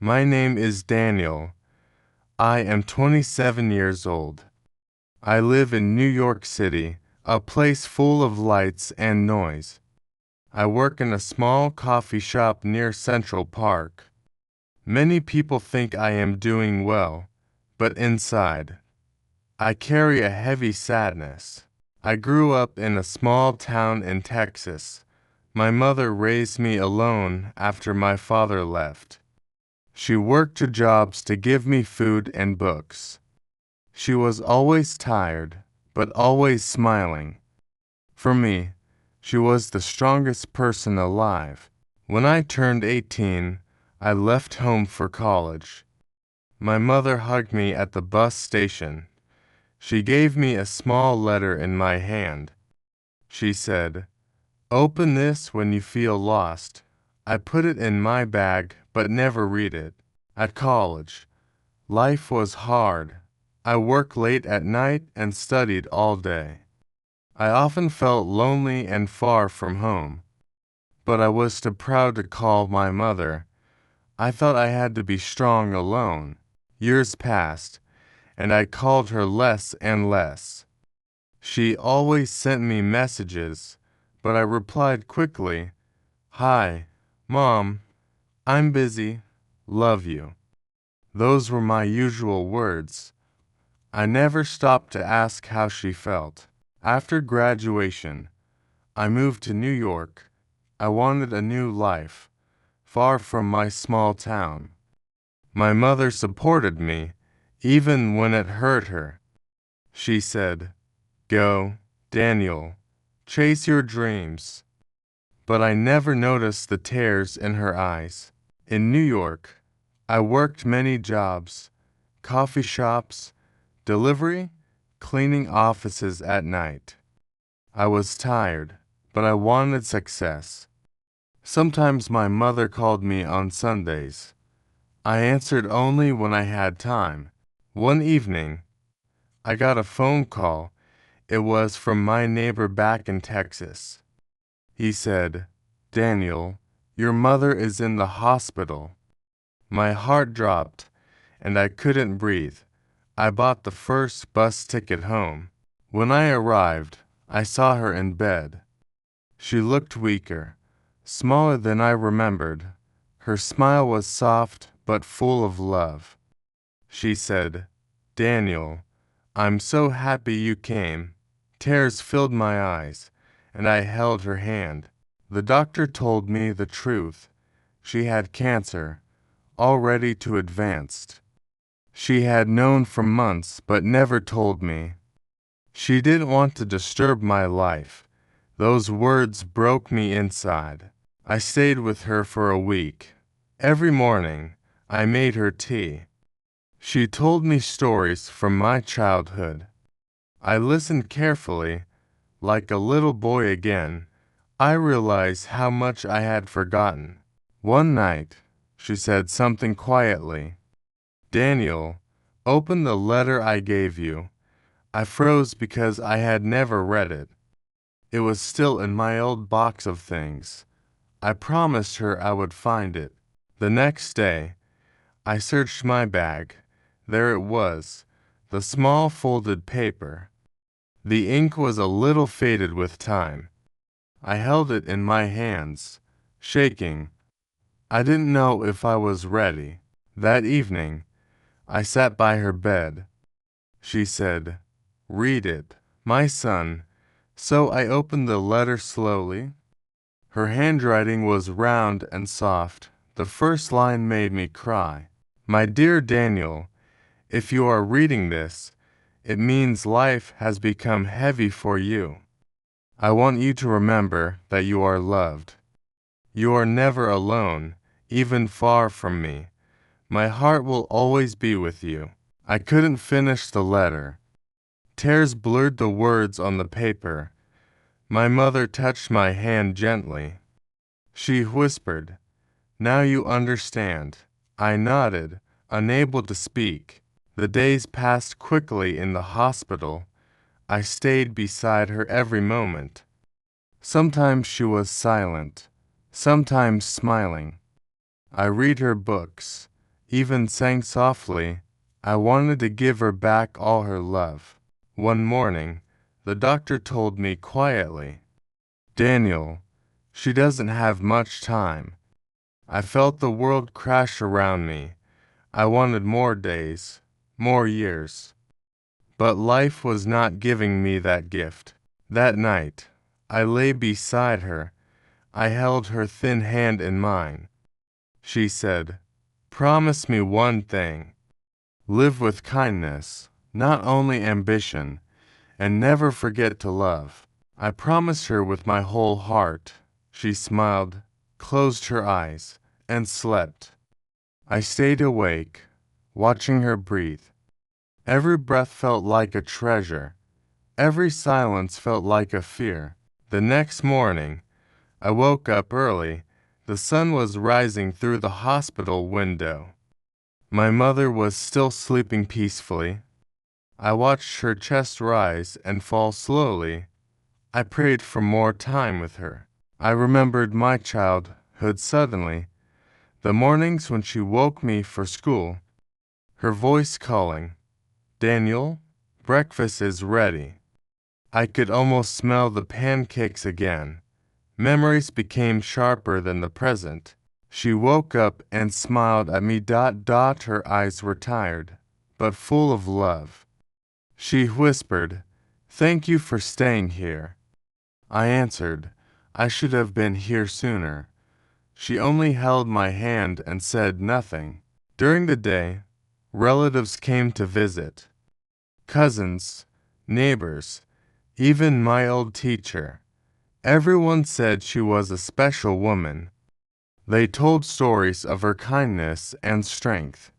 My name is Daniel. I am 27 years old. I live in New York City, a place full of lights and noise. I work in a small coffee shop near Central Park. Many people think I am doing well, but inside, I carry a heavy sadness. I grew up in a small town in Texas. My mother raised me alone after my father left. She worked two jobs to give me food and books. She was always tired, but always smiling. For me, she was the strongest person alive. When I turned 18, I left home for college. My mother hugged me at the bus station. She gave me a small letter in my hand. She said, "Open this when you feel lost." I put it in my bag but never read it. At college, life was hard. I worked late at night and studied all day. I often felt lonely and far from home, but I was too proud to call my mother. I thought I had to be strong alone. Years passed, and I called her less and less. She always sent me messages, but I replied quickly, "Hi, Mom, I'm busy, love you." Those were my usual words. I never stopped to ask how she felt. After graduation, I moved to New York. I wanted a new life, far from my small town. My mother supported me, even when it hurt her. She said, "Go, Daniel, chase your dreams." But I never noticed the tears in her eyes. In New York, I worked many jobs, coffee shops, delivery, cleaning offices at night. I was tired, but I wanted success. Sometimes my mother called me on Sundays. I answered only when I had time. One evening, I got a phone call. It was from my neighbor back in Texas. He said, "Daniel, your mother is in the hospital." My heart dropped, and I couldn't breathe. I bought the first bus ticket home. When I arrived, I saw her in bed. She looked weaker, smaller than I remembered. Her smile was soft but full of love. She said, "Daniel, I'm so happy you came." Tears filled my eyes, and I held her hand. The doctor told me the truth. She had cancer, already too advanced. She had known for months but never told me. She didn't want to disturb my life. Those words broke me inside. I stayed with her for a week. Every morning, I made her tea. She told me stories from my childhood. I listened carefully, like a little boy again. I realized how much I had forgotten. One night, she said something quietly. "Daniel, open the letter I gave you." I froze because I had never read it. It was still in my old box of things. I promised her I would find it. The next day, I searched my bag. There it was, the small folded paper. The ink was a little faded with time. I held it in my hands, shaking. I didn't know if I was ready. That evening, I sat by her bed. She said, "Read it, my son." So I opened the letter slowly. Her handwriting was round and soft. The first line made me cry. "My dear Daniel, if you are reading this, it means life has become heavy for you. I want you to remember that you are loved. You are never alone, even far from me. My heart will always be with you." I couldn't finish the letter. Tears blurred the words on the paper. My mother touched my hand gently. She whispered, "Now you understand." I nodded, unable to speak. The days passed quickly in the hospital. I stayed beside her every moment. Sometimes she was silent, sometimes smiling. I read her books, even sang softly. I wanted to give her back all her love. One morning, the doctor told me quietly, "Daniel, she doesn't have much time." I felt the world crash around me. I wanted more days, more years. But life was not giving me that gift. That night, I lay beside her. I held her thin hand in mine. She said, "Promise me one thing. Live with kindness, not only ambition, and never forget to love." I promised her with my whole heart. She smiled, closed her eyes, and slept. I stayed awake, watching her breathe. Every breath felt like a treasure. Every silence felt like a fear. The next morning, I woke up early. The sun was rising through the hospital window. My mother was still sleeping peacefully. I watched her chest rise and fall slowly. I prayed for more time with her. I remembered my childhood suddenly, the mornings when she woke me for school, her voice calling, "Daniel, breakfast is ready." I could almost smell the pancakes again. Memories became sharper than the present. She woke up and smiled at me. Her eyes were tired, but full of love. She whispered, "Thank you for staying here." I answered, "I should have been here sooner." She only held my hand and said nothing. During the day, relatives came to visit. Cousins, neighbors, even my old teacher. Everyone said she was a special woman. They told stories of her kindness and strength.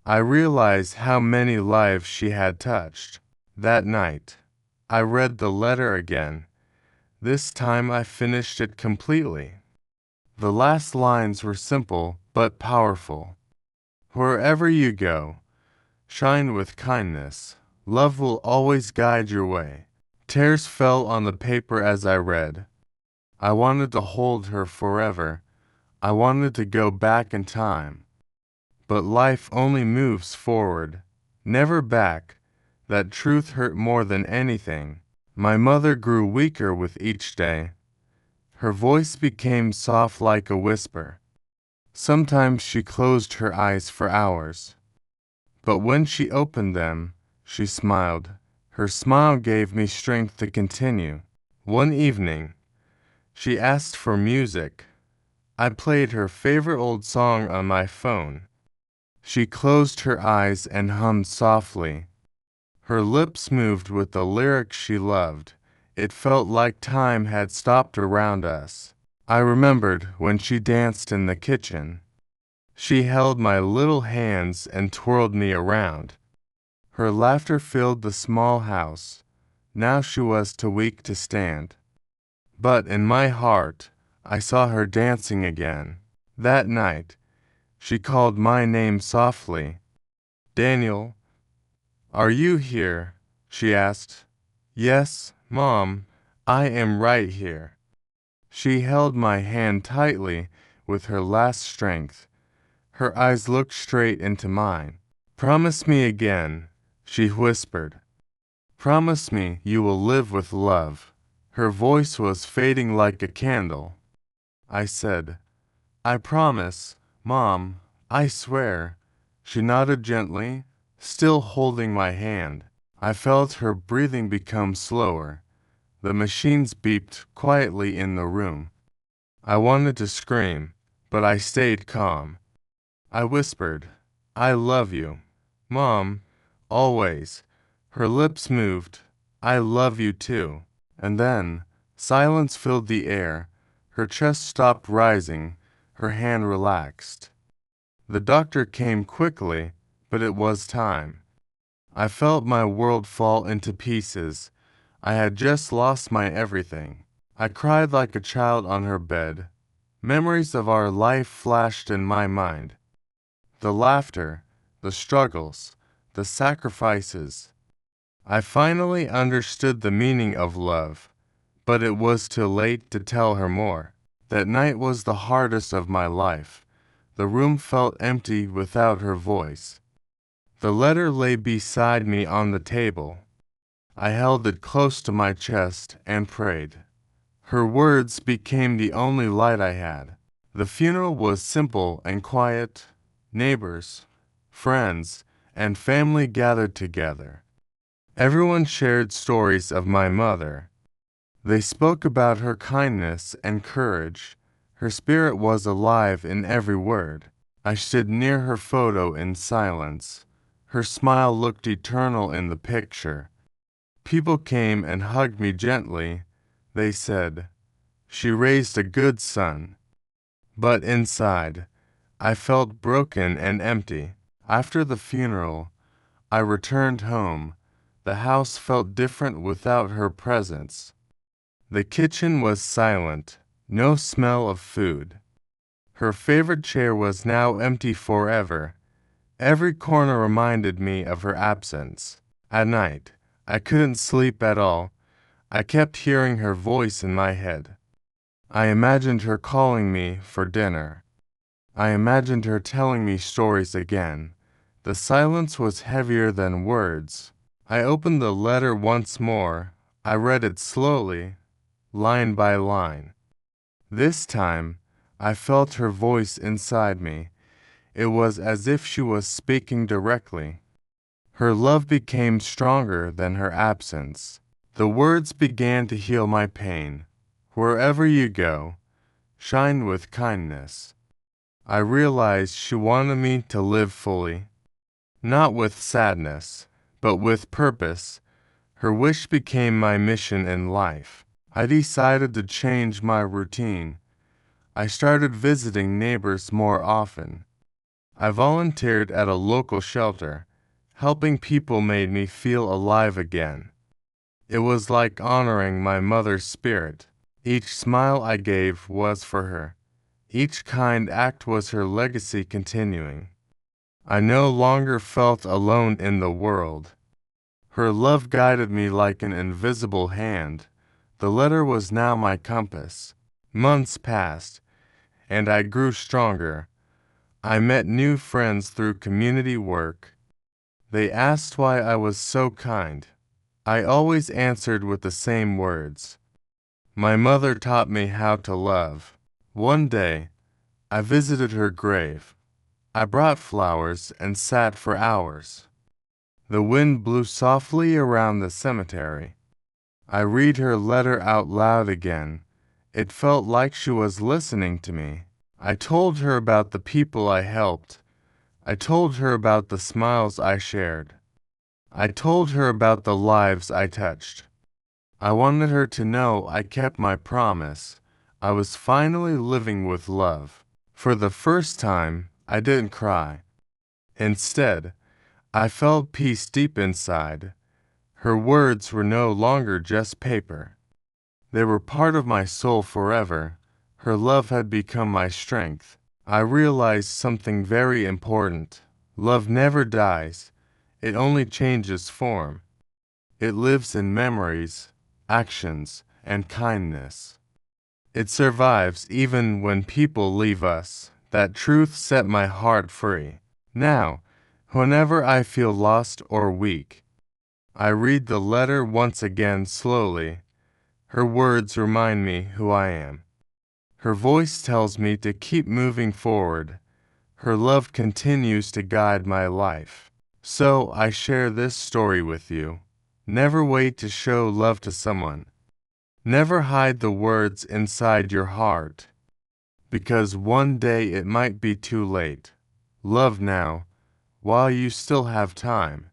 I realized how many lives she had touched. That night, I read the letter again. This time I finished it completely. The last lines were simple but powerful. Wherever you go, shine with kindness. Love will always guide your way. Tears fell on the paper as I read. I wanted to hold her forever. I wanted to go back in time. But life only moves forward, never back. That truth hurt more than anything. My mother grew weaker with each day. Her voice became soft like a whisper. Sometimes she closed her eyes for hours. But when she opened them, she smiled. Her smile gave me strength to continue. One evening, she asked for music. I played her favorite old song on my phone. She closed her eyes and hummed softly. Her lips moved with the lyrics she loved. It felt like time had stopped around us. I remembered when she danced in the kitchen. She held my little hands and twirled me around. Her laughter filled the small house. Now she was too weak to stand. But in my heart, I saw her dancing again. That night, she called my name softly. "Daniel, are you here?" she asked. "Yes, Mom, I am right here." She held my hand tightly with her last strength. Her eyes looked straight into mine. "Promise me again," she whispered. "Promise me you will live with love." Her voice was fading like a candle. I said, "I promise, Mom, I swear." She nodded gently, still holding my hand. I felt her breathing become slower. The machines beeped quietly in the room. I wanted to scream, but I stayed calm. I whispered, "I love you, Mom, always." Her lips moved, "I love you too." And then, silence filled the air. Her chest stopped rising, her hand relaxed. The doctor came quickly, but it was time. I felt my world fall into pieces. I had just lost my everything. I cried like a child on her bed. Memories of our life flashed in my mind. The laughter, the struggles, the sacrifices. I finally understood the meaning of love, but it was too late to tell her more. That night was the hardest of my life. The room felt empty without her voice. The letter lay beside me on the table. I held it close to my chest and prayed. Her words became the only light I had. The funeral was simple and quiet. Neighbors, friends, and family gathered together. Everyone shared stories of my mother. They spoke about her kindness and courage. Her spirit was alive in every word. I stood near her photo in silence. Her smile looked eternal in the picture. People came and hugged me gently. They said, "She raised a good son." But inside, I felt broken and empty. After the funeral, I returned home. The house felt different without her presence. The kitchen was silent, no smell of food. Her favorite chair was now empty forever. Every corner reminded me of her absence. At night, I couldn't sleep at all. I kept hearing her voice in my head. I imagined her calling me for dinner. I imagined her telling me stories again. The silence was heavier than words. I opened the letter once more. I read it slowly, line by line. This time, I felt her voice inside me. It was as if she was speaking directly. Her love became stronger than her absence. The words began to heal my pain. Wherever you go, shine with kindness. I realized she wanted me to live fully, not with sadness, but with purpose. Her wish became my mission in life. I decided to change my routine. I started visiting neighbors more often. I volunteered at a local shelter. Helping people made me feel alive again. It was like honoring my mother's spirit. Each smile I gave was for her. Each kind act was her legacy continuing. I no longer felt alone in the world. Her love guided me like an invisible hand. The letter was now my compass. Months passed, and I grew stronger. I met new friends through community work. They asked why I was so kind. I always answered with the same words. My mother taught me how to love. One day, I visited her grave. I brought flowers and sat for hours. The wind blew softly around the cemetery. I read her letter out loud again. It felt like she was listening to me. I told her about the people I helped. I told her about the smiles I shared. I told her about the lives I touched. I wanted her to know I kept my promise. I was finally living with love. For the first time, I didn't cry. Instead, I felt peace deep inside. Her words were no longer just paper. They were part of my soul forever. Her love had become my strength. I realized something very important. Love never dies. It only changes form. It lives in memories, actions, and kindness. It survives even when people leave us. That truth set my heart free. Now, whenever I feel lost or weak, I read the letter once again slowly. Her words remind me who I am. Her voice tells me to keep moving forward. Her love continues to guide my life. So I share this story with you. Never wait to show love to someone. Never hide the words inside your heart, because one day it might be too late. Love now, while you still have time.